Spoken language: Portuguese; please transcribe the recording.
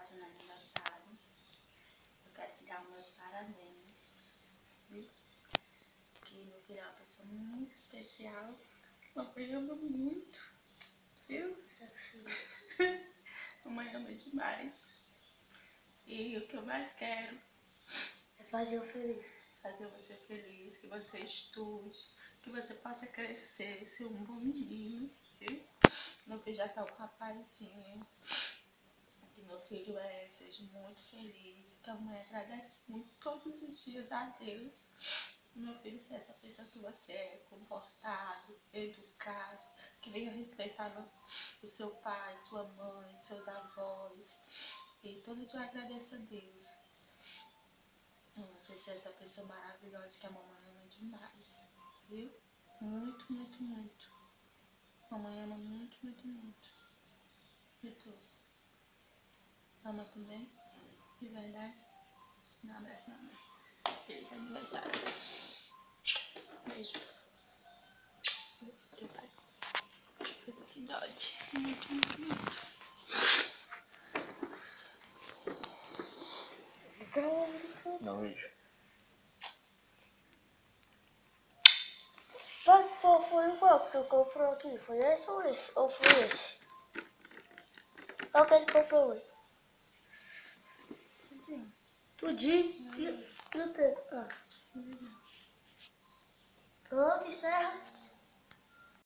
fazendo aniversário. Eu quero te dar meus parabéns, viu? Porque meu filho é uma pessoa muito especial. Mamãe ama muito, viu? Mamãe ama demais. E o que eu mais quero é fazer eu feliz. Fazer você feliz, que você estude, que você possa crescer, ser um bom menino, viu? Meu filho já tá um rapazinho. Que meu filho seja muito feliz, que a mãe agradece muito todos os dias a Deus. Meu filho seja essa pessoa que você é, comportado, educado, que venha respeitando o seu pai, sua mãe, seus avós. E todo dia eu agradeço a Deus. Você seja essa pessoa maravilhosa que a mamãe ama demais, viu? Muito, muito, muito. Mamãe ama muito, muito, muito. E tu? Ama também? De verdade? Dá um abraço na mãe. Feliz aniversário. Beijo. Meu pai. Felicidade. Muito, muito, muito. Não vejo. Qual foi qual que tu comprou aqui? Foi esse ou esse? Ou foi esse? Qual que ele comprou hoje? Tudinho? Não tem. Ah. Pronto, encerra.